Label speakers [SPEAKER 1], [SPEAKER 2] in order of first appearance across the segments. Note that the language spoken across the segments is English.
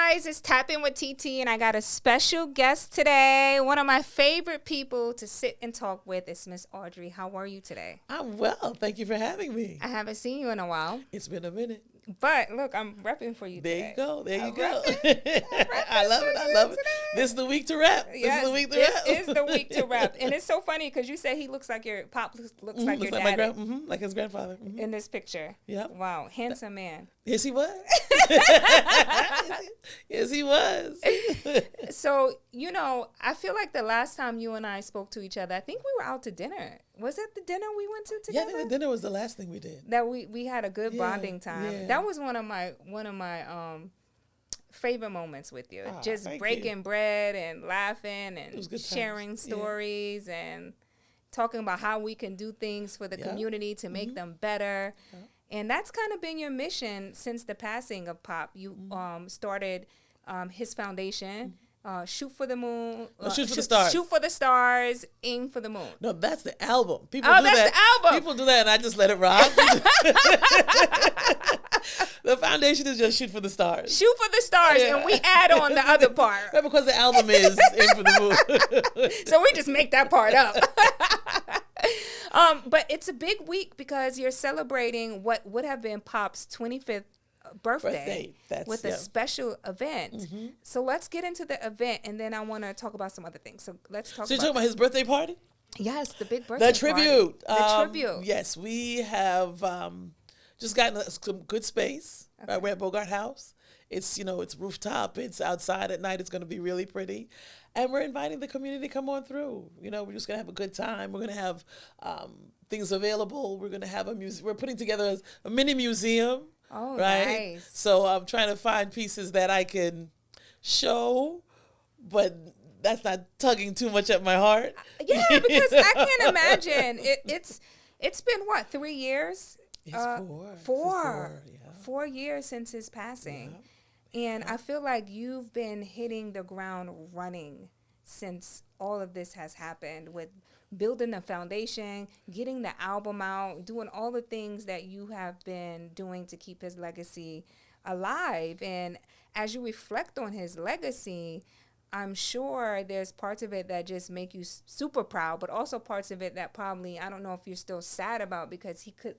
[SPEAKER 1] guys, it's Tapping with TT, and I got a special guest today. One of my favorite people to sit and talk with is Miss Audrey. How are you today?
[SPEAKER 2] I'm well. Thank you for having me.
[SPEAKER 1] I haven't seen you in a while.
[SPEAKER 2] It's been a minute.
[SPEAKER 1] But look, I'm repping for you today.
[SPEAKER 2] There you go. I love it. This is the week to rap.
[SPEAKER 1] Yes, this is the week to rap. And it's so funny because you said he looks like your pop looks like your daddy.
[SPEAKER 2] Like his grandfather.
[SPEAKER 1] In this picture.
[SPEAKER 2] Yep.
[SPEAKER 1] Wow. Handsome man.
[SPEAKER 2] Yes, he was. Yes, he was.
[SPEAKER 1] So, I feel like the last time you and I spoke to each other, I think we were out to dinner. Was it the dinner we went to together?
[SPEAKER 2] Yeah, I think the dinner was the last thing we did.
[SPEAKER 1] That we had a good bonding time.
[SPEAKER 2] Yeah.
[SPEAKER 1] That was one of my favorite moments with you. Just breaking bread and laughing and sharing stories and talking about how we can do things for the community to make them better. Yeah. And that's kind of been your mission since the passing of Pop. You started his foundation. Shoot for the moon.
[SPEAKER 2] Shoot for the stars.
[SPEAKER 1] Shoot for the stars. Aim for the moon.
[SPEAKER 2] No, that's the album. People
[SPEAKER 1] do that's the album.
[SPEAKER 2] People do that, and I just let it rock. The foundation is just shoot for the stars.
[SPEAKER 1] Shoot for the stars, and we add on the other part.
[SPEAKER 2] Right, because the album is Aim for the moon.
[SPEAKER 1] So we just make that part up. But it's a big week because you're celebrating what would have been Pop's 25th birthday with a special event. Mm-hmm. So let's get into the event, and then I want to talk about some other things. So let's talk.
[SPEAKER 2] So you're talking about his birthday party?
[SPEAKER 1] Yes, the big birthday
[SPEAKER 2] tribute.
[SPEAKER 1] Party. The tribute.
[SPEAKER 2] Yes, we have just gotten some good space. Okay. Right, we're at Bogart House. It's it's rooftop. It's outside at night. It's going to be really pretty, and we're inviting the community to come on through. We're just going to have a good time. We're going to have things available. We're going to have a museum. We're putting together a mini museum.
[SPEAKER 1] Oh,
[SPEAKER 2] right? Nice. So I'm trying to find pieces that I can show, but that's not tugging too much at my heart.
[SPEAKER 1] Yeah, because I can't imagine. It's been, what, 3 years?
[SPEAKER 2] It's four.
[SPEAKER 1] 4 years since his passing. Yeah. And I feel like you've been hitting the ground running since all of this has happened with building a foundation, getting the album out, doing all the things that you have been doing to keep his legacy alive. And as you reflect on his legacy, I'm sure there's parts of it that just make you super proud, but also parts of it that probably, I don't know if you're still sad about, because he could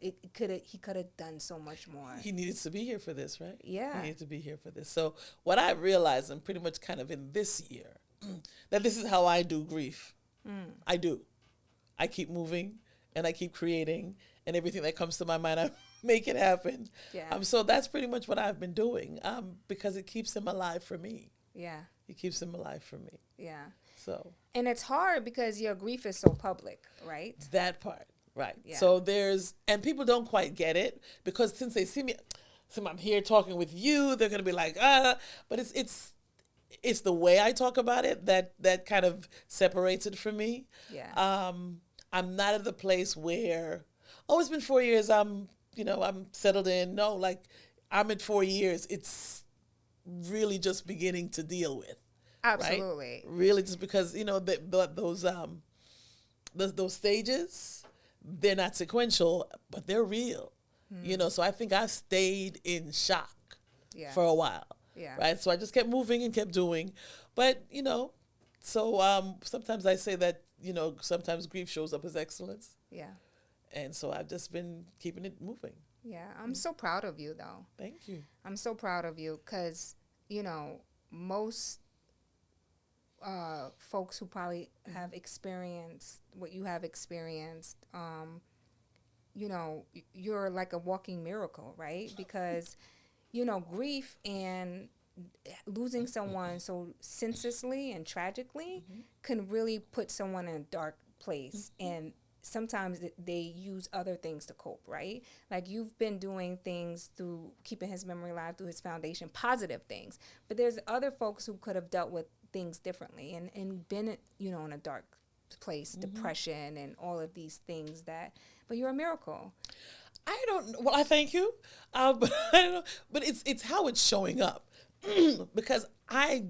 [SPEAKER 1] have done so much more.
[SPEAKER 2] He needed to be here for this, right?
[SPEAKER 1] Yeah.
[SPEAKER 2] He needed to be here for this. So what I realized, and pretty much kind of in this year, that this is how I do grief. I do. I keep moving, and I keep creating, and everything that comes to my mind, I make it happen.
[SPEAKER 1] Yeah.
[SPEAKER 2] So that's pretty much what I've been doing, because it keeps him alive for me.
[SPEAKER 1] Yeah.
[SPEAKER 2] It keeps him alive for me.
[SPEAKER 1] Yeah.
[SPEAKER 2] So.
[SPEAKER 1] And it's hard because your grief is so public, right?
[SPEAKER 2] That part, right.
[SPEAKER 1] Yeah.
[SPEAKER 2] So and people don't quite get it, because since they see me, I'm here talking with you, they're going to be like, but it's the way I talk about it that kind of separates it from me.
[SPEAKER 1] Yeah.
[SPEAKER 2] I'm not at the place where, it's been 4 years, I'm settled in. No, like, I'm at 4 years. It's really just beginning to deal with.
[SPEAKER 1] Absolutely.
[SPEAKER 2] Right? Really, just because, those stages, they're not sequential, but they're real. So I think I stayed in shock for a while.
[SPEAKER 1] Yeah.
[SPEAKER 2] Right. So I just kept moving and kept doing. But, so sometimes I say that, sometimes grief shows up as excellence.
[SPEAKER 1] Yeah.
[SPEAKER 2] And so I've just been keeping it moving.
[SPEAKER 1] Yeah. I'm so proud of you, though.
[SPEAKER 2] Thank you.
[SPEAKER 1] I'm so proud of you because, most folks who probably have experienced what you have experienced, you're like a walking miracle, right? Because grief and losing someone so senselessly and tragically can really put someone in a dark place. And sometimes they use other things to cope, right? Like you've been doing things through keeping his memory alive through his foundation, positive things. But there's other folks who could have dealt with things differently and been, in a dark place, depression and all of these things but you're a miracle.
[SPEAKER 2] I thank you, but I don't know. But it's how it's showing up, because I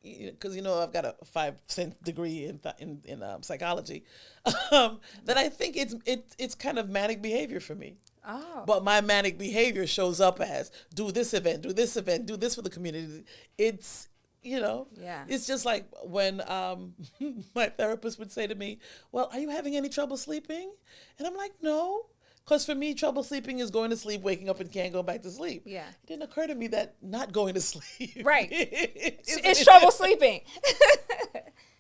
[SPEAKER 2] because I've got a 5 cent degree in psychology, that I think it's kind of manic behavior for me.
[SPEAKER 1] Oh.
[SPEAKER 2] But my manic behavior shows up as do this event, do this event, do this for the community. It's
[SPEAKER 1] Yeah.
[SPEAKER 2] it's just like when my therapist would say to me, "Well, are you having any trouble sleeping?" And I'm like, "No." Because for me, trouble sleeping is going to sleep, waking up, and can't go back to sleep.
[SPEAKER 1] Yeah.
[SPEAKER 2] It didn't occur to me that not going to sleep.
[SPEAKER 1] Right. It's trouble sleeping.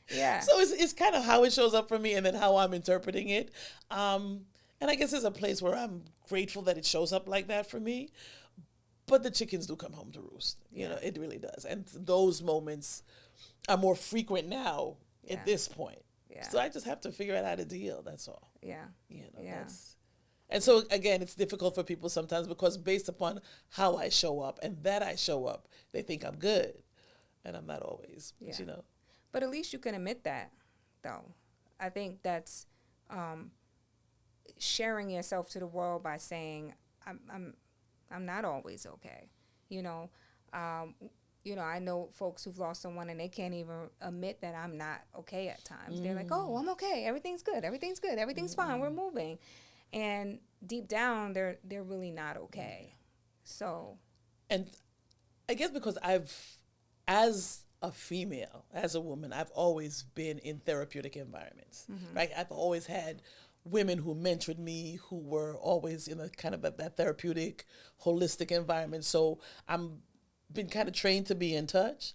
[SPEAKER 1] Yeah.
[SPEAKER 2] So it's kind of how it shows up for me and then how I'm interpreting it. And I guess there's a place where I'm grateful that it shows up like that for me. But the chickens do come home to roost. It really does. And those moments are more frequent now at this point.
[SPEAKER 1] Yeah.
[SPEAKER 2] So I just have to figure out how to deal. That's all.
[SPEAKER 1] Yeah. Yeah.
[SPEAKER 2] And so, again, it's difficult for people sometimes because based upon how I show up and that I show up, they think I'm good. And I'm not always,
[SPEAKER 1] But at least you can admit that, though. I think that's sharing yourself to the world by saying, I'm not always okay. I know folks who've lost someone and they can't even admit that I'm not okay at times. They're like, "Oh, I'm okay. Everything's good. Everything's good. Everything's fine. We're moving." And deep down, they're really not okay. So,
[SPEAKER 2] and I guess because as a female, as a woman, I've always been in therapeutic environments. Right? I've always had women who mentored me, who were always in a kind of that therapeutic, holistic environment. So I'm been kind of trained to be in touch.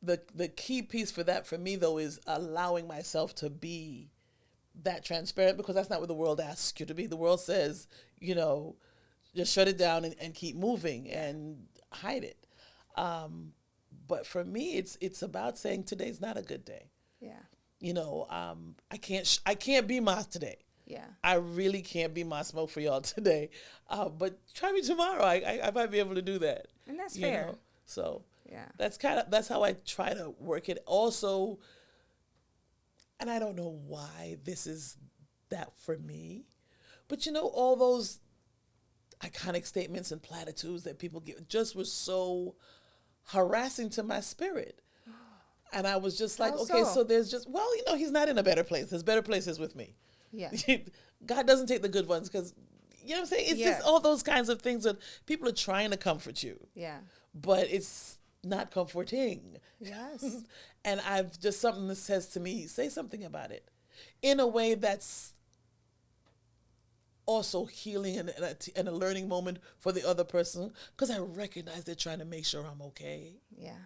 [SPEAKER 2] The key piece for that for me though is allowing myself to be that transparent, because that's not what the world asks you to be. The world says, just shut it down and keep moving and hide it. But for me, it's about saying today's not a good day.
[SPEAKER 1] yeah.
[SPEAKER 2] I can't be Moss today.
[SPEAKER 1] Yeah.
[SPEAKER 2] I really can't be my smoke for y'all today. But try me tomorrow. I might be able to do that.
[SPEAKER 1] And that's fair.
[SPEAKER 2] So
[SPEAKER 1] Yeah.
[SPEAKER 2] that's how I try to work it. Also, and I don't know why this is that for me, but all those iconic statements and platitudes that people give just was so harassing to my spirit. And I was just like,
[SPEAKER 1] How
[SPEAKER 2] okay,
[SPEAKER 1] so?
[SPEAKER 2] so there's just, he's not in a better place. There's better places with me.
[SPEAKER 1] Yeah.
[SPEAKER 2] God doesn't take the good ones because, what I'm saying? It's just all those kinds of things that people are trying to comfort you.
[SPEAKER 1] Yeah.
[SPEAKER 2] But it's not comforting.
[SPEAKER 1] Yes.
[SPEAKER 2] And I've just something that says to me, say something about it in a way that's also healing and a learning moment for the other person, because I recognize they're trying to make sure I'm okay.
[SPEAKER 1] Yeah.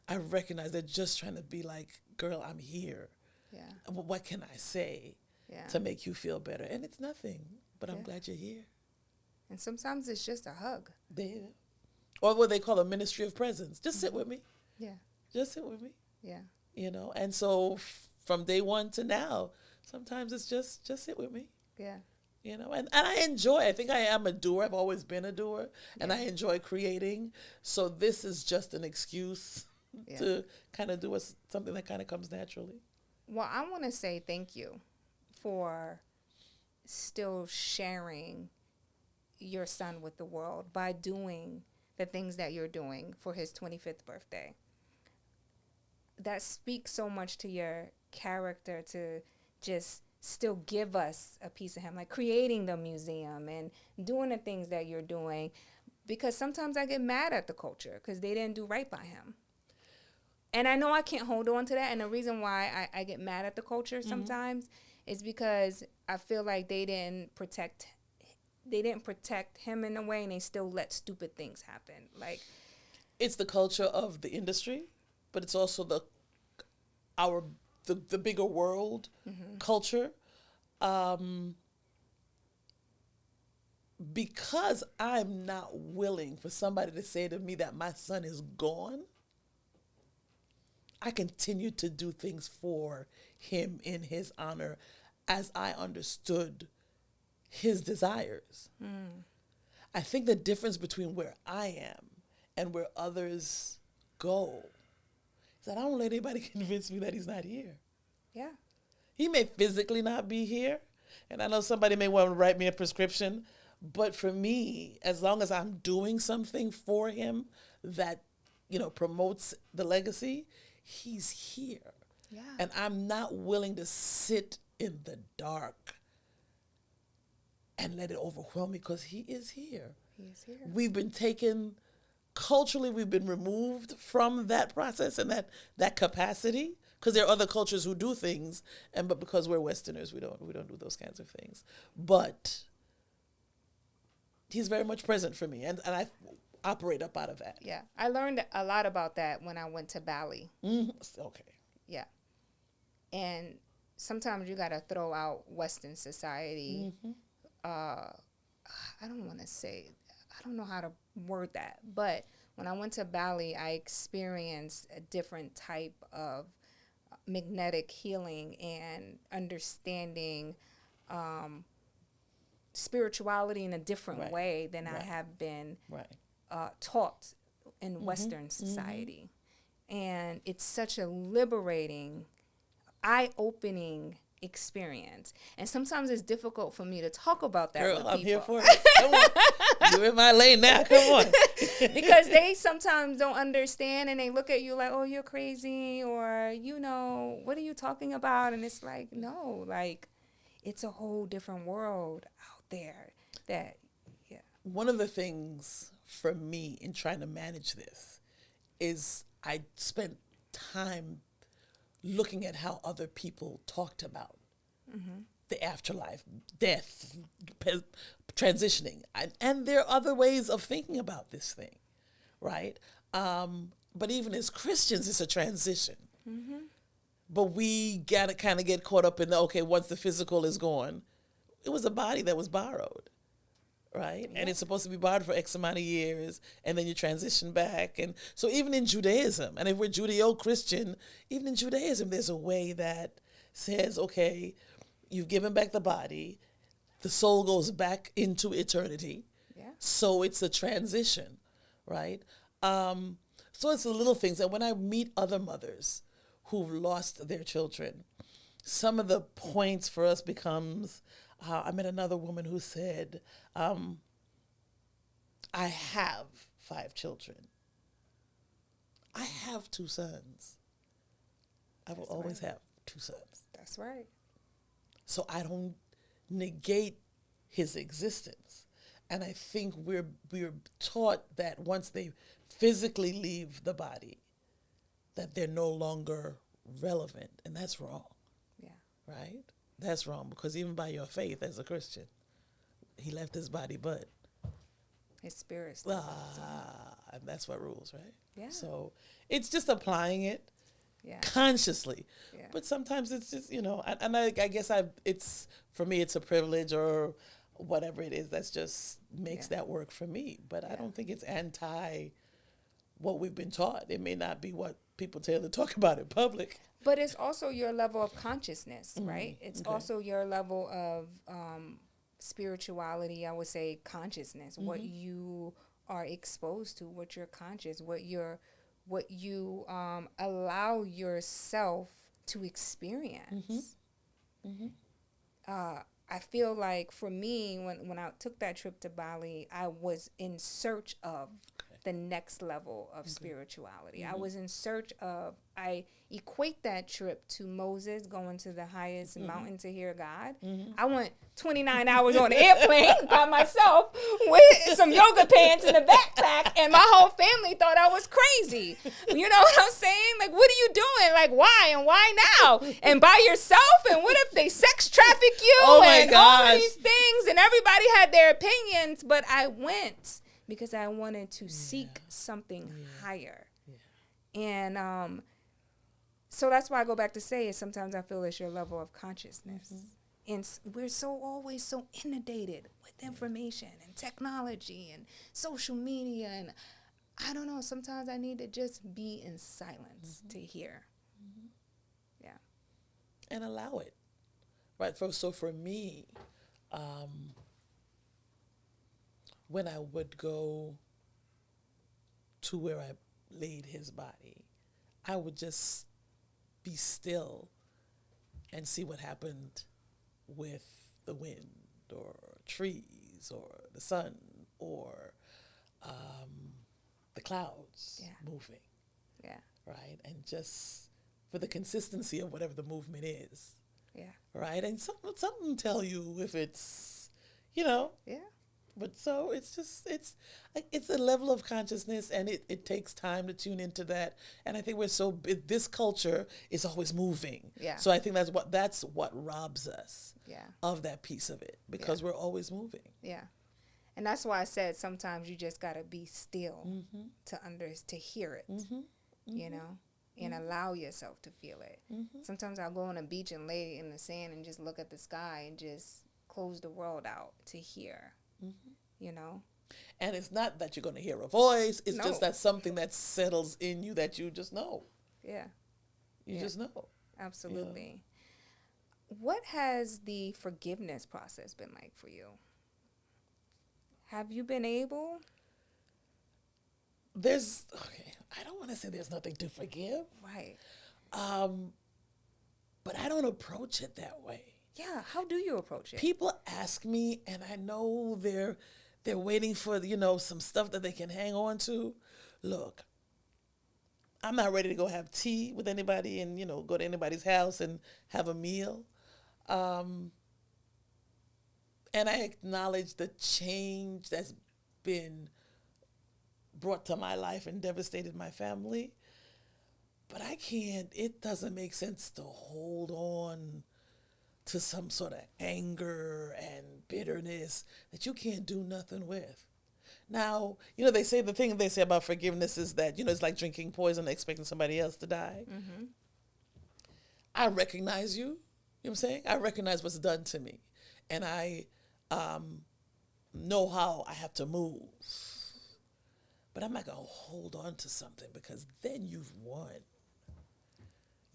[SPEAKER 2] I recognize they're just trying to be like, girl, I'm here.
[SPEAKER 1] Yeah.
[SPEAKER 2] What can I say to make you feel better? And it's nothing, but I'm glad you're here.
[SPEAKER 1] And sometimes it's just a hug.
[SPEAKER 2] Or what they call a ministry of presence. Just sit with me.
[SPEAKER 1] Yeah.
[SPEAKER 2] Just sit with me.
[SPEAKER 1] Yeah.
[SPEAKER 2] And so from day one to now, sometimes it's just sit with me.
[SPEAKER 1] Yeah.
[SPEAKER 2] And I enjoy, I think I am a doer. I've always been a doer, and I enjoy creating. So this is just an excuse to kind of do something that kind of comes naturally.
[SPEAKER 1] Well, I want to say thank you for still sharing your son with the world by doing the things that you're doing for his 25th birthday. That speaks so much to your character to just still give us a piece of him, like creating the museum and doing the things that you're doing, because sometimes I get mad at the culture because they didn't do right by him. And I know I can't hold on to that. And the reason why I get mad at the culture sometimes is because I feel like they didn't protect him in a way, and they still let stupid things happen. Like,
[SPEAKER 2] it's the culture of the industry, but it's also the bigger world culture. Because I'm not willing for somebody to say to me that my son is gone, I continue to do things for him in his honor as I understood his desires. I think the difference between where I am and where others go is that I don't let anybody convince me that he's not here.
[SPEAKER 1] yeah,
[SPEAKER 2] He may physically not be here, and I know somebody may want to write me a prescription, but for me, as long as I'm doing something for him that, promotes the legacy, he's here.
[SPEAKER 1] Yeah.
[SPEAKER 2] And I'm not willing to sit in the dark and let it overwhelm me, because he is here.
[SPEAKER 1] He is here.
[SPEAKER 2] We've been taken, culturally, we've been removed from that process and that capacity, because there are other cultures who do things, but because we're Westerners, we don't do those kinds of things. But he's very much present for me, and I operate up out of that.
[SPEAKER 1] Yeah. I learned a lot about that when I went to Bali.
[SPEAKER 2] Mm-hmm. Okay.
[SPEAKER 1] Yeah. And sometimes you got to throw out Western society.
[SPEAKER 2] Mm-hmm.
[SPEAKER 1] I don't want to say, I don't know how to word that, but when I went to Bali, I experienced a different type of magnetic healing and understanding spirituality in a different way than I have been taught in Western society. And it's such a liberating, eye-opening experience. And sometimes it's difficult for me to talk about that with people.
[SPEAKER 2] I'm here for it. Come on. You're in my lane now. Come on.
[SPEAKER 1] Because they sometimes don't understand, and they look at you like, oh, you're crazy, or, what are you talking about? And it's like, no, like, it's a whole different world out there that,
[SPEAKER 2] One of the things for me in trying to manage this is I spent time looking at how other people talked about the afterlife, death, transitioning. And there are other ways of thinking about this thing, right? But even as Christians, it's a transition. But we got to kind of get caught up in once the physical is gone, it was a body that was borrowed, right? And it's supposed to be borrowed for X amount of years, and then you transition back. And so even in Judaism, and if we're Judeo-Christian, even in Judaism, there's a way that says, okay, you've given back the body, the soul goes back into eternity.
[SPEAKER 1] Yeah.
[SPEAKER 2] So it's a transition, right? So it's the little things. And when I meet other mothers who've lost their children, some of the points for us becomes, I met another woman who said, I have 5 children. I have 2 sons. I will always have 2 sons.
[SPEAKER 1] That's right.
[SPEAKER 2] So I don't negate his existence. And I think we're taught that once they physically leave the body, that they're no longer relevant. And that's wrong.
[SPEAKER 1] Yeah.
[SPEAKER 2] Right? That's wrong, because even by your faith as a Christian, he left his body, but
[SPEAKER 1] his spirit still lives on.
[SPEAKER 2] and that's what rules, right?
[SPEAKER 1] Yeah.
[SPEAKER 2] So it's just applying it consciously.
[SPEAKER 1] Yeah.
[SPEAKER 2] But sometimes it's just, I guess it's, for me, it's a privilege or whatever it is that's just makes that work for me. But I don't think it's anti what we've been taught. It may not be what people tell to talk about in public.
[SPEAKER 1] But it's also your level of consciousness, right? It's also your level of spirituality, I would say consciousness, what you are exposed to, what you're conscious, what you allow yourself to experience. I feel like for me, when I took that trip to Bali, I was in search of the next level of spirituality. I was in search of, I equate that trip to Moses going to the highest mountain to hear God. I went 29 hours on an airplane by myself with some yoga pants in a backpack, and my whole family thought I was crazy. You know what I'm saying? Like, what are you doing? Like, why? And why now? And by yourself? And what if they sex traffic you?
[SPEAKER 2] Oh my
[SPEAKER 1] and all of these things? And everybody had their opinions, but I went because I wanted to seek something higher. And so that's why I go back to say is sometimes I feel it's your level of consciousness. And we're always so inundated with information and technology and social media. And I don't know, sometimes I need to just be in silence to hear. Yeah.
[SPEAKER 2] And allow it. Right. So for me, when I would go to where I laid his body, I would just be still and see what happened with the wind or trees or the sun or the clouds moving.
[SPEAKER 1] Yeah.
[SPEAKER 2] right? And just for the consistency of whatever the movement is,
[SPEAKER 1] Yeah.
[SPEAKER 2] right? And something tell you if it's, you know.
[SPEAKER 1] Yeah.
[SPEAKER 2] But so it's a level of consciousness, and it takes time to tune into that. And I think this culture is always moving.
[SPEAKER 1] Yeah.
[SPEAKER 2] So I think that's what robs us.
[SPEAKER 1] Yeah.
[SPEAKER 2] Of that piece of it, because we're always moving.
[SPEAKER 1] Yeah. And that's why I said sometimes you just gotta be still to hear it. You know, and allow yourself to feel it. Sometimes I'll go on a beach and lay in the sand and just look at the sky and just close the world out to hear. You know,
[SPEAKER 2] and it's not that you're going to hear a voice. It's
[SPEAKER 1] No.
[SPEAKER 2] just that something that settles in you that you just know.
[SPEAKER 1] Yeah.
[SPEAKER 2] You just know.
[SPEAKER 1] Absolutely. Yeah. What has the forgiveness process been like for you? Have you been able?
[SPEAKER 2] I don't want to say there's nothing to forgive.
[SPEAKER 1] Right.
[SPEAKER 2] But I don't approach it that way.
[SPEAKER 1] Yeah. How do you approach it?
[SPEAKER 2] People ask me, and I know they're waiting for, some stuff that they can hang on to. Look, I'm not ready to go have tea with anybody and, go to anybody's house and have a meal. And I acknowledge the change that's been brought to my life and devastated my family. But it doesn't make sense to hold on to some sort of anger and bitterness that you can't do nothing with. Now, they say the thing they say about forgiveness is that, it's like drinking poison and expecting somebody else to die. Mm-hmm. I recognize you. You know what I'm saying? I recognize what's done to me. And I know how I have to move. But I'm not going to hold on to something, because then you've won.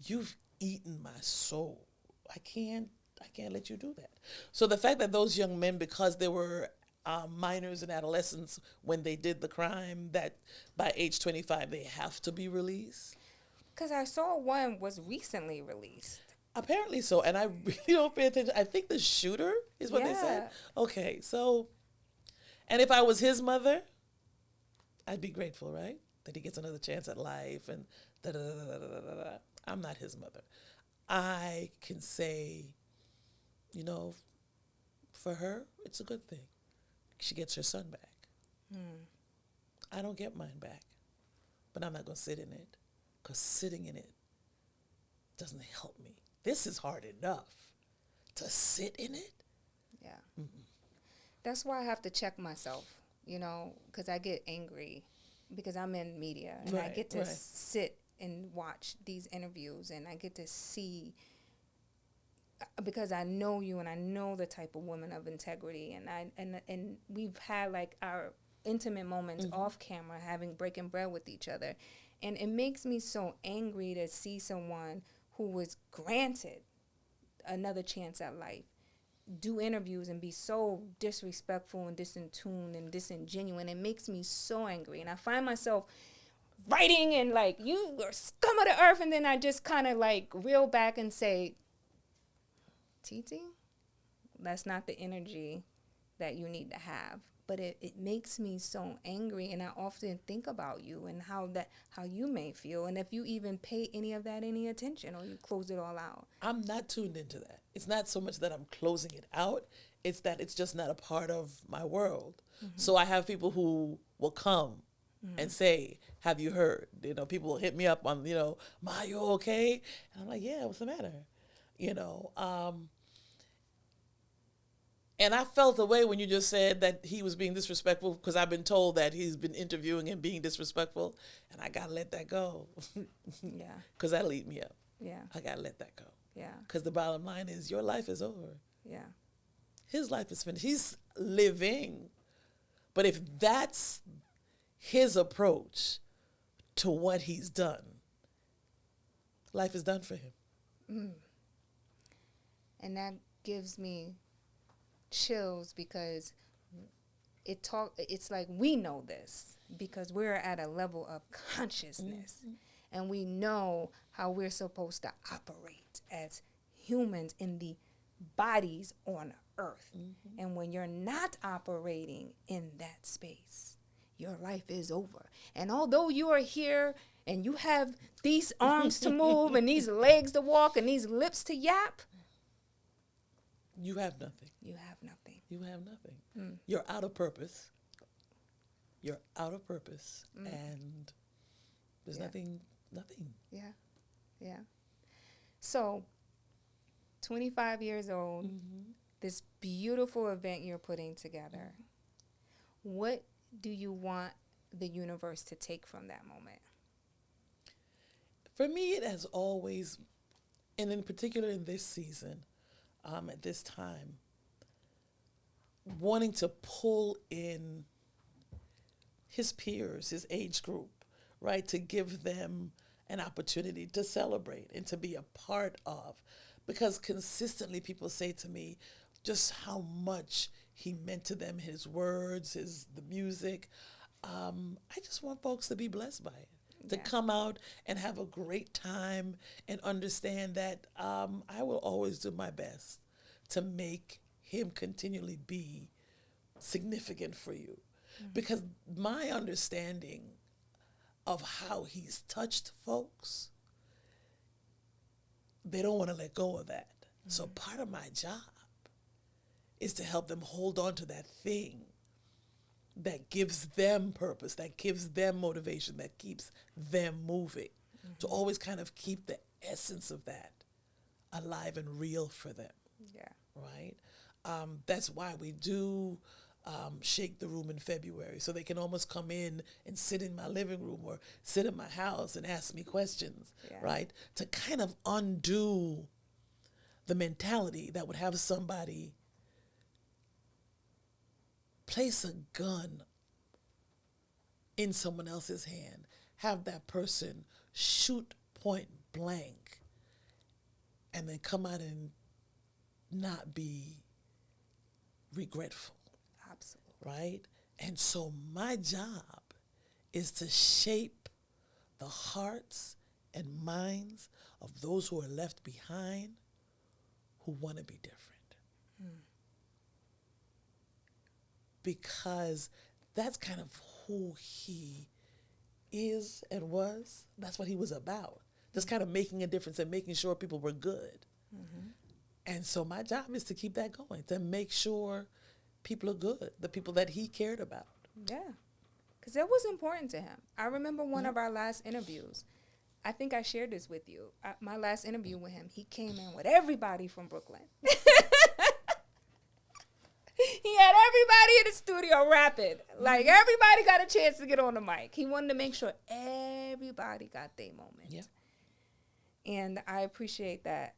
[SPEAKER 2] You've eaten my soul. I can't let you do that. So the fact that those young men, because they were minors and adolescents when they did the crime, that by age 25 they have to be released.
[SPEAKER 1] Because I saw one was recently released.
[SPEAKER 2] Apparently so, and I really don't pay attention. I think the shooter is what they said. Okay, so, and if I was his mother, I'd be grateful, right? That he gets another chance at life and da-da-da-da-da-da-da. I'm not his mother. I can say, for her, it's a good thing. She gets her son back. I don't get mine back, but I'm not going to sit in it, because sitting in it doesn't help me. This is hard enough. To sit in it?
[SPEAKER 1] Yeah. Mm-mm. That's why I have to check myself, because I get angry because I'm in media, and I get to sit and watch these interviews, and I get to see, because I know you and I know the type of woman of integrity, and we've had like our intimate moments off camera, breaking bread with each other, and it makes me so angry to see someone who was granted another chance at life do interviews and be so disrespectful and disintuned and disingenuous. It makes me so angry, and I find myself writing and like, you are scum of the earth, and then I just kind of like reel back and say, Titi, that's not the energy that you need to have. But it makes me so angry, and I often think about you and how you may feel, and if you even pay any of that any attention, or you close it all out.
[SPEAKER 2] I'm not tuned into that. It's not so much that I'm closing it out, it's that it's just not a part of my world. So I have people who will come and say, have you heard? People will hit me up on, Ma, you okay? And I'm like, yeah, what's the matter? And I felt the way when you just said that he was being disrespectful, because I've been told that he's been interviewing and being disrespectful, and I got to let that go.
[SPEAKER 1] Yeah.
[SPEAKER 2] Because that'll eat me up.
[SPEAKER 1] Yeah.
[SPEAKER 2] I got to let that go.
[SPEAKER 1] Yeah.
[SPEAKER 2] Because the bottom line is, your life is over.
[SPEAKER 1] Yeah.
[SPEAKER 2] His life is finished. He's living. But if that's his approach to what he's done, life is done for him.
[SPEAKER 1] And that gives me chills, because it's like we know this because we're at a level of consciousness, and we know how we're supposed to operate as humans in the bodies on earth. And when you're not operating in that space, your life is over. And although you are here and you have these arms to move and these legs to walk and these lips to yap,
[SPEAKER 2] you have nothing.
[SPEAKER 1] you have nothing.
[SPEAKER 2] You have nothing. You're out of purpose. You're out of purpose. And there's nothing.
[SPEAKER 1] Yeah. Yeah. So, 25 years old, this beautiful event you're putting together. What do you want the universe to take from that moment?
[SPEAKER 2] For me, it has always, and in particular in this season, at this time, wanting to pull in his peers, his age group, right, to give them an opportunity to celebrate and to be a part of. Because consistently people say to me just how much he meant to them, his words, the music. I just want folks to be blessed by it, to come out and have a great time and understand that I will always do my best to make him continually be significant for you. Because my understanding of how he's touched folks, they don't want to let go of that. So part of my job is to help them hold on to that thing that gives them purpose, that gives them motivation, that keeps them moving, to always kind of keep the essence of that alive and real for them.
[SPEAKER 1] Yeah.
[SPEAKER 2] Right? That's why we do shake the room in February, so they can almost come in and sit in my living room or sit in my house and ask me questions, right? To kind of undo the mentality that would have somebody place a gun in someone else's hand, have that person shoot point blank, and then come out and not be regretful.
[SPEAKER 1] Absolutely.
[SPEAKER 2] Right? And so my job is to shape the hearts and minds of those who are left behind who want to be different. Because that's kind of who he is and was. That's what he was about. Just kind of making a difference and making sure people were good. And so my job is to keep that going, to make sure people are good, the people that he cared about.
[SPEAKER 1] Yeah, because it was important to him. I remember one of our last interviews. I think I shared this with you. My last interview with him, he came in with everybody from Brooklyn. He had everybody in the studio rapping. Like, everybody got a chance to get on the mic. He wanted to make sure everybody got their moment.
[SPEAKER 2] Yeah.
[SPEAKER 1] And I appreciate that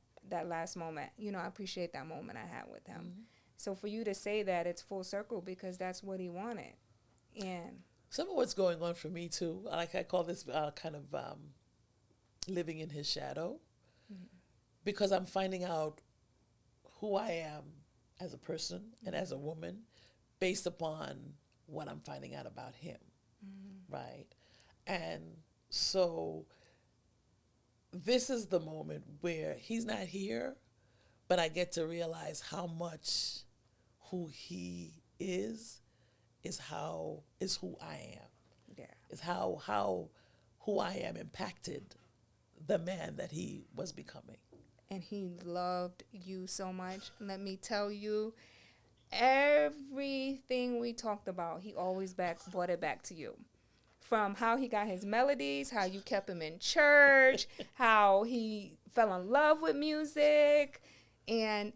[SPEAKER 1] last moment. You know, I appreciate that moment I had with him. So for you to say that, it's full circle, because that's what he wanted. And
[SPEAKER 2] some of what's going on for me too, like I call this kind of living in his shadow, because I'm finding out who I am as a person and as a woman based upon what I'm finding out about him, right? And so this is the moment where he's not here, but I get to realize how much who he is who I am.
[SPEAKER 1] yeah,
[SPEAKER 2] Is how who I am impacted the man that he was becoming.
[SPEAKER 1] and he loved you so much. Let me tell you, everything we talked about, he always brought it back to you. From how he got his melodies, how you kept him in church, how he fell in love with music. And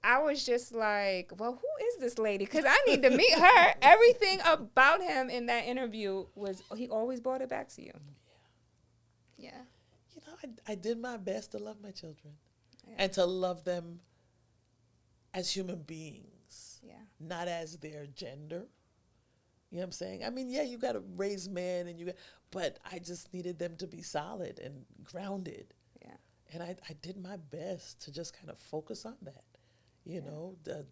[SPEAKER 1] I was just like, well, who is this lady? Because I need to meet her. Everything about him in that interview he always brought it back to you. Yeah.
[SPEAKER 2] You know, I did my best to love my children and to love them as human beings, not as their gender. You know what I'm saying? I mean, yeah, you got to raise men, but I just needed them to be solid and grounded.
[SPEAKER 1] Yeah.
[SPEAKER 2] And I did my best to just kind of focus on that. You know, the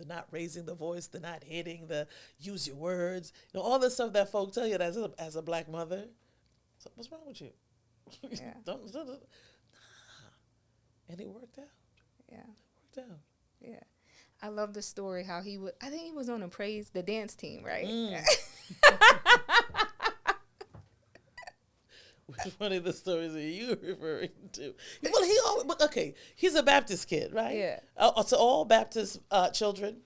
[SPEAKER 2] not raising the voice, the not hitting, the use your words, all the stuff that folk tell you as a black mother. So what's wrong with you?
[SPEAKER 1] Yeah.
[SPEAKER 2] And it worked out.
[SPEAKER 1] Yeah.
[SPEAKER 2] It worked out.
[SPEAKER 1] Yeah. I love the story how he would. I think he was on the dance team, right?
[SPEAKER 2] Which one of the stories are you referring to? Well, okay, he's a Baptist kid, right?
[SPEAKER 1] Yeah.
[SPEAKER 2] So all Baptist children,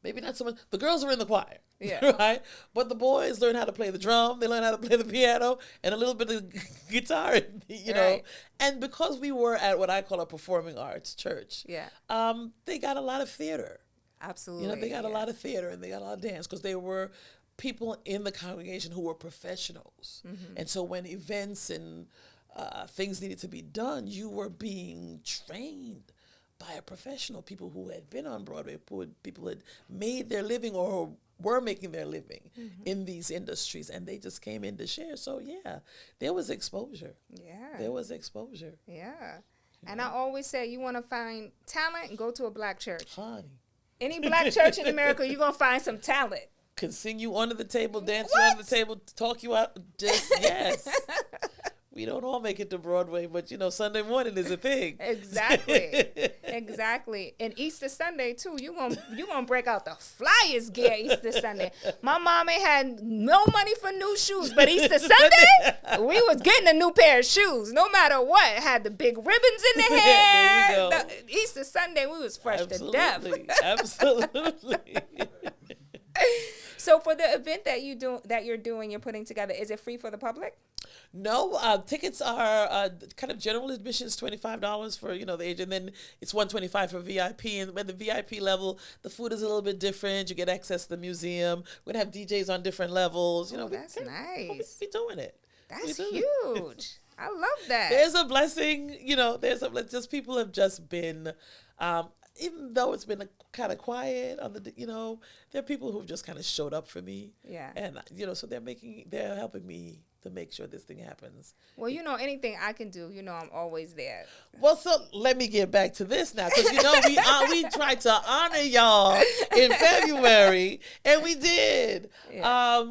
[SPEAKER 2] maybe not so much. The girls are in the choir,
[SPEAKER 1] Yeah.
[SPEAKER 2] right? But the boys learn how to play the drum. They learn how to play the piano and a little bit of guitar, you know.
[SPEAKER 1] Right.
[SPEAKER 2] And because we were at what I call a performing arts church,
[SPEAKER 1] Yeah.
[SPEAKER 2] they got a lot of theater.
[SPEAKER 1] Absolutely.
[SPEAKER 2] You know, they got a lot of theater and they got a lot of dance because they were people in the congregation who were professionals. And so when events and things needed to be done, you were being trained by a professional, people who had been on Broadway, people who had made their living or were making their living in these industries, and they just came in to share. So, yeah, there was exposure.
[SPEAKER 1] Yeah.
[SPEAKER 2] There was exposure.
[SPEAKER 1] Yeah. And I always say, you want to find talent, go to a black church.
[SPEAKER 2] Honey.
[SPEAKER 1] Any black church in America, you're going to find some talent.
[SPEAKER 2] Can sing you under the table, dance you under the table, talk you out. Just, yes. We don't all make it to Broadway, but, you know, Sunday morning is a thing.
[SPEAKER 1] Exactly. Exactly. And Easter Sunday, too. You gonna break out the flyest gear Easter Sunday. My mom ain't had no money for new shoes, but Easter Sunday, we was getting a new pair of shoes, no matter what. Had the big ribbons in the hair.
[SPEAKER 2] There you go.
[SPEAKER 1] Easter Sunday, we was fresh to death.
[SPEAKER 2] Absolutely.
[SPEAKER 1] So for the event that you're putting together, is it free for the public?
[SPEAKER 2] No, tickets are kind of general admissions, $25 for, you know, the age, and then it's $125 for VIP. And when the VIP level, the food is a little bit different. You get access to the museum. We're gonna have DJs on different levels. You know,
[SPEAKER 1] that's nice.
[SPEAKER 2] We're doing it.
[SPEAKER 1] That's huge. I love that.
[SPEAKER 2] There's a blessing, you know. Just people have just been. Even though it's been kind of quiet on the, you know, there are people who've just kind of showed up for me.
[SPEAKER 1] Yeah.
[SPEAKER 2] And, you know, so they're helping me to make sure this thing happens.
[SPEAKER 1] Well, you know, anything I can do, you know, I'm always there.
[SPEAKER 2] Well, so let me get back to this now, because, you know, we tried to honor y'all in February, and we did.
[SPEAKER 1] Yeah.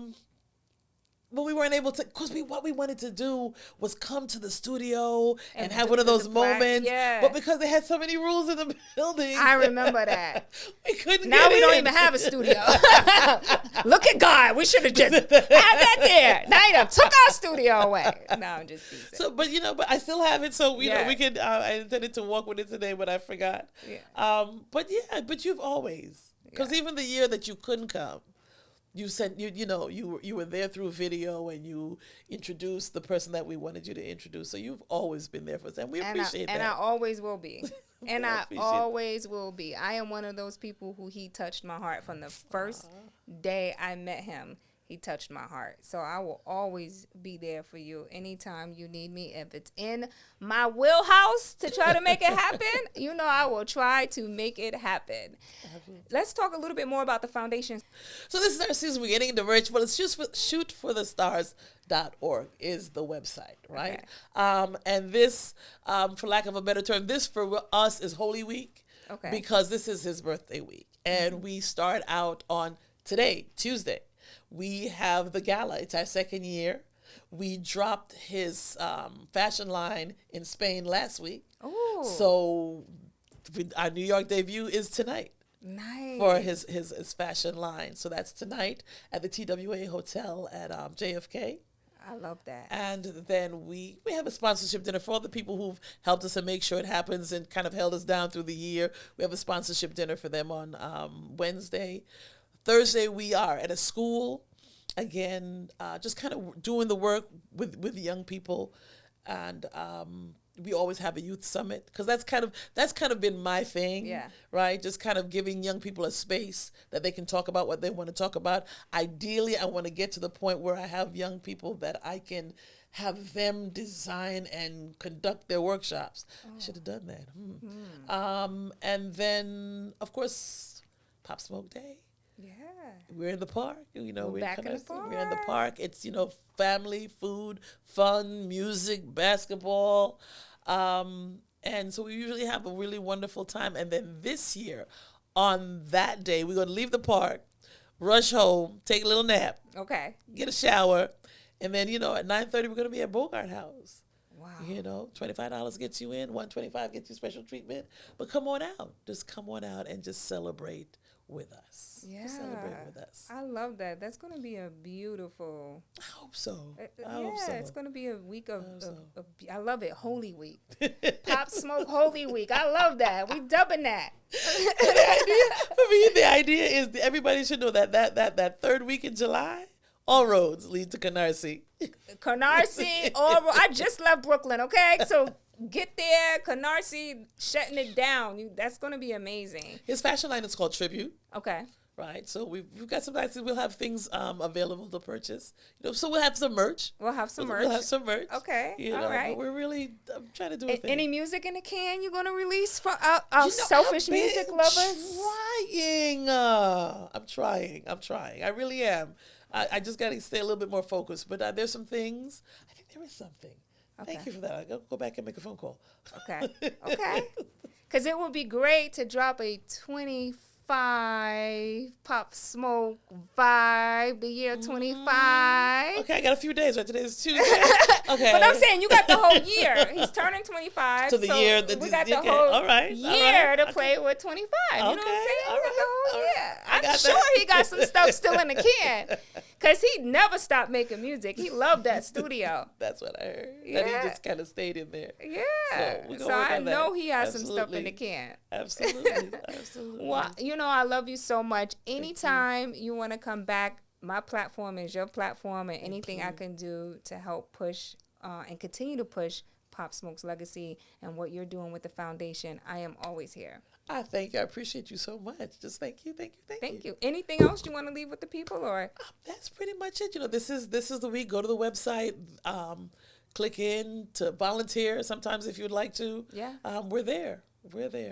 [SPEAKER 2] But we weren't able to, because what we wanted to do was come to the studio and have
[SPEAKER 1] do
[SPEAKER 2] one of those moments.
[SPEAKER 1] Yeah.
[SPEAKER 2] But because they had so many rules in the building.
[SPEAKER 1] I remember that.
[SPEAKER 2] We couldn't
[SPEAKER 1] Now
[SPEAKER 2] get
[SPEAKER 1] we don't
[SPEAKER 2] in.
[SPEAKER 1] even have a studio. Look at God. We should have just had that there. Now you done took our studio away. No, I'm just teasing.
[SPEAKER 2] So, but, you know, but I still have it. So, you know,
[SPEAKER 1] Yeah.
[SPEAKER 2] we could, I intended to walk with it today, but I forgot.
[SPEAKER 1] Yeah.
[SPEAKER 2] But you've always, because even the year that you couldn't come, you sent you were there through video, and you introduced the person that we wanted you to introduce. So you've always been there for us, and we appreciate that.
[SPEAKER 1] And I always will be. And I
[SPEAKER 2] appreciate
[SPEAKER 1] always will be. I am one of those people who he touched my heart from the first day I met him. He touched my heart. So I will always be there for you anytime you need me. If it's in my wheelhouse to try to make it happen, you know I will try to make it happen.
[SPEAKER 2] Absolutely.
[SPEAKER 1] Let's talk a little bit more about the foundation.
[SPEAKER 2] So this is our season. We're getting into merch, but it's shootforthestars.org is the website, right?
[SPEAKER 1] Okay.
[SPEAKER 2] And this, for lack of a better term, this for us is Holy Week.
[SPEAKER 1] Okay.
[SPEAKER 2] Because this is his birthday week. And we start out on today, Tuesday. We have the gala. It's our second year. We dropped his fashion line in Spain last week.
[SPEAKER 1] Oh.
[SPEAKER 2] So our New York debut is tonight.
[SPEAKER 1] Nice.
[SPEAKER 2] For his fashion line. So that's tonight at the TWA Hotel at JFK.
[SPEAKER 1] I love that.
[SPEAKER 2] And then we have a sponsorship dinner for all the people who've helped us and make sure it happens and kind of held us down through the year. We have a sponsorship dinner for them on Wednesday. Thursday, we are at a school, again, just kind of doing the work with young people. And we always have a youth summit, because that's kind of been my thing,
[SPEAKER 1] Yeah.
[SPEAKER 2] right? Just kind of giving young people a space that they can talk about what they want to talk about. Ideally, I want to get to the point where I have young people that I can have them design and conduct their workshops. I should have done that. And then, of course, Pop Smoke Day.
[SPEAKER 1] Yeah.
[SPEAKER 2] We're in the park, you know.
[SPEAKER 1] We're back in the park.
[SPEAKER 2] We're in the park. It's, you know, family, food, fun, music, basketball. And so we usually have a really wonderful time. And then this year, on that day, we're going to leave the park, rush home, take a little nap,
[SPEAKER 1] Okay.
[SPEAKER 2] get a shower. And then, you know, at 9:30, we're going to be at Bogart House.
[SPEAKER 1] Wow.
[SPEAKER 2] You know, $25 gets you in, $125 gets you special treatment. But come on out. Just come on out and just celebrate with us.
[SPEAKER 1] Yeah.
[SPEAKER 2] Just celebrate with us.
[SPEAKER 1] I love that. That's going to be a beautiful.
[SPEAKER 2] I hope so. I
[SPEAKER 1] Yeah,
[SPEAKER 2] hope so.
[SPEAKER 1] it's going to be a week of I love it. Holy Week. Pop Smoke Holy Week. I love that. We dubbing that.
[SPEAKER 2] The idea is that everybody should know that third week in July, all roads lead to Canarsie.
[SPEAKER 1] Canarsie, I just left Brooklyn, okay? So get there, Canarsie shutting it down. That's going to be amazing.
[SPEAKER 2] His fashion line is called Tribute.
[SPEAKER 1] Okay.
[SPEAKER 2] Right, so we've got some nice. We'll have things available to purchase. You know, so we'll have some merch.
[SPEAKER 1] We'll have some merch.
[SPEAKER 2] We'll have some merch.
[SPEAKER 1] Okay,
[SPEAKER 2] you
[SPEAKER 1] all
[SPEAKER 2] know,
[SPEAKER 1] right.
[SPEAKER 2] But we're really trying to do a thing.
[SPEAKER 1] Any music in the can you're gonna release for our selfish music lovers?
[SPEAKER 2] I'm trying. I really am. I just got to stay a little bit more focused. But there's some things. I think there is something. Okay. Thank you for that. I'll go back and make a phone call.
[SPEAKER 1] Okay. Because it would be great to drop a 25 Pop Smoke vibe, the year 25.
[SPEAKER 2] Okay, I got a few days. Right, today's Tuesday. Okay,
[SPEAKER 1] but I'm saying you got the whole year. He's turning 25.
[SPEAKER 2] So the year.
[SPEAKER 1] We got the whole year to play with 25. You know what I'm saying?
[SPEAKER 2] All right.
[SPEAKER 1] I'm sure he got some stuff still in the can. Because he never stopped making music. He loved that studio.
[SPEAKER 2] That's what I heard.
[SPEAKER 1] Yeah.
[SPEAKER 2] That he just kind of stayed in there.
[SPEAKER 1] Yeah. So I know he has some stuff in the can.
[SPEAKER 2] Absolutely.
[SPEAKER 1] Well, you know, I love you so much. Anytime you want to come back, my platform is your platform, and anything I can do to help push and continue to push Pop Smoke's legacy and what you're doing with the foundation, I am always here.
[SPEAKER 2] I thank you. I appreciate you so much. Just thank you.
[SPEAKER 1] Thank you. Anything else you want to leave with the people, or?
[SPEAKER 2] That's pretty much it. You know, this is the week. Go to the website. Click in to volunteer. Sometimes if you'd like to.
[SPEAKER 1] Yeah.
[SPEAKER 2] We're there.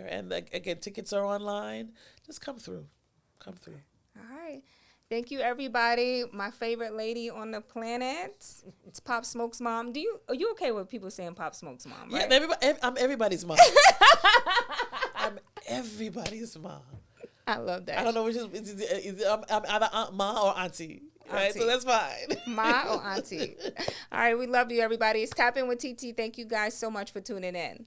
[SPEAKER 2] And again, tickets are online. Just come through.
[SPEAKER 1] All right. Thank you, everybody. My favorite lady on the planet. It's Pop Smoke's mom. Are you okay with people saying Pop Smoke's mom, right?
[SPEAKER 2] Yeah, I'm everybody's mom. I'm everybody's mom.
[SPEAKER 1] I love that.
[SPEAKER 2] I don't know which is I'm either ma or auntie. Right, so that's fine.
[SPEAKER 1] Ma or auntie. All right, we love you, everybody. It's Tap In with TT. Thank you guys so much for tuning in.